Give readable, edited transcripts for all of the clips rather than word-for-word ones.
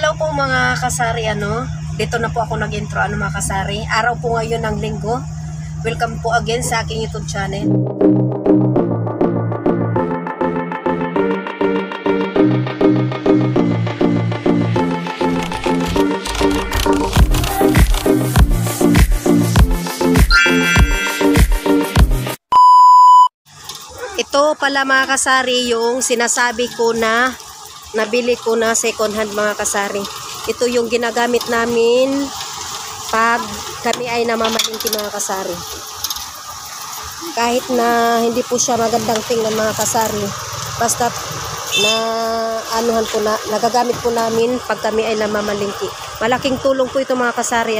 Hello po mga kasari, dito na po ako nag-intro, mga kasari. Araw po ngayon ng linggo. Welcome po again sa aking YouTube channel. Ito pala mga kasari yung sinasabi ko na nabili ko na second hand mga kasari. Ito yung ginagamit namin pag kami ay namamalingki mga kasari. Kahit na hindi po siya magandang tingnan mga kasari, basta na anuhan po na nagagamit po namin pag kami ay namamalingki. Malaking tulong po ito mga kasari.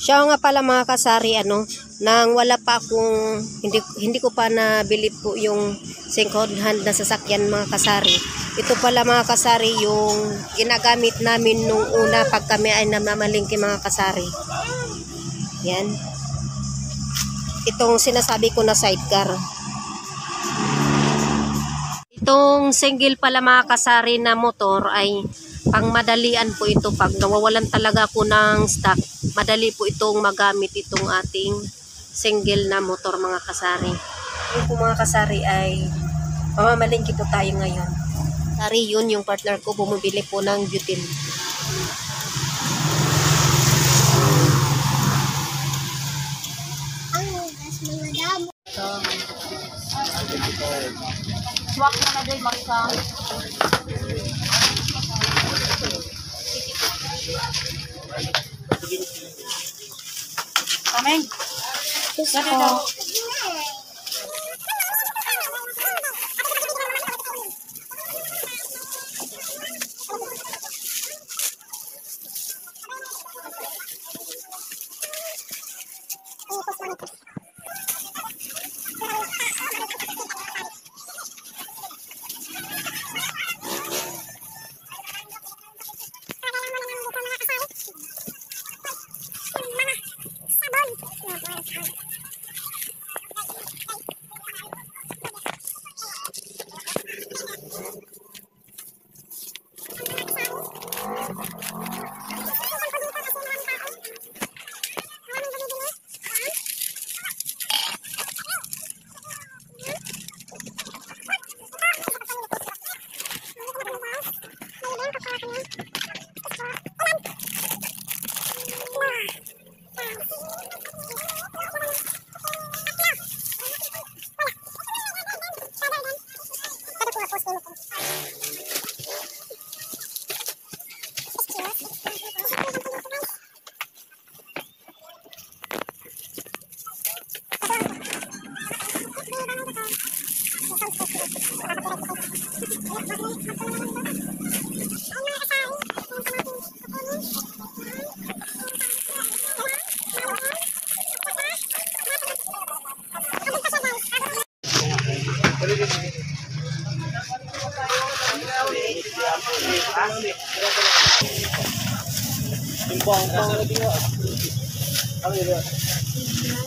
Siya nga pala mga kasari, nang wala pa akong hindi ko pa nabili po yung second hand na sasakyan mga kasari. Ito pala mga kasari yung ginagamit namin nung una pag kami ay namamalingki mga kasari. Yan. Itong sinasabi ko na sidecar. Itong single pala mga kasari na motor ay pangmadalian po ito. Pag nawawalan talaga ako ng stock, madali po itong magamit itong ating single na motor mga kasari. Yung po mga kasari ay mamamalingki po tayo ngayon. Kasari yun yung partner ko, bumibili po ng butil. Swak na na doon magka. Kameng. Sabi daw.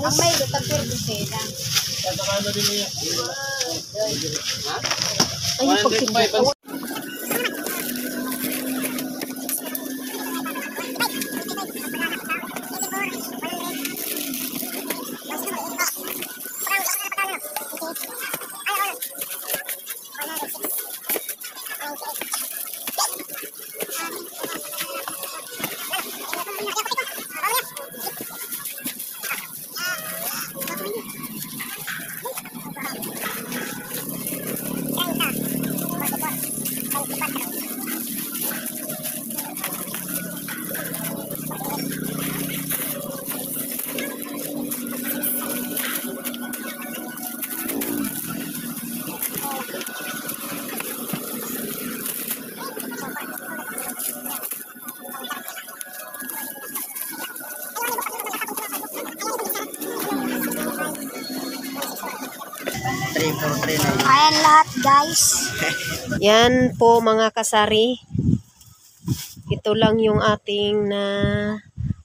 Ang may dutagpir buseda. Ay, pagsimba. Ayan lahat guys. Yan po mga kasari. Ito lang yung ating na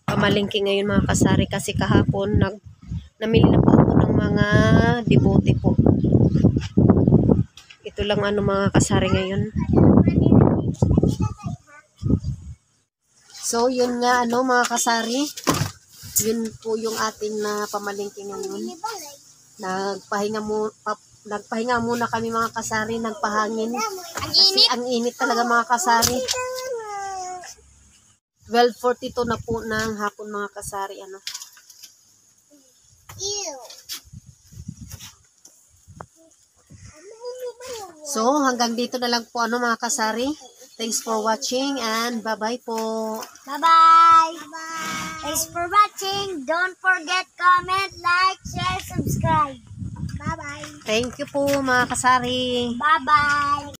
pamalingki ngayon mga kasari kasi kahapon namili na po ako ng mga debote po. Ito lang mga kasari ngayon. So, yun nga, ano, mga kasari. Yun po yung ating na pamalingki ngayon. Nagpahinga muna kami mga kasari, nagpahangin. Kasi ang init talaga mga kasari. 12:42 na po ng hapon mga kasari, ano. So, hanggang dito na lang po, ano, mga kasari. Thanks for watching and bye-bye po. Bye-bye. Thanks for watching. Don't forget, comment, like, share, subscribe. Bye-bye. Thank you po mga kasari. Bye-bye.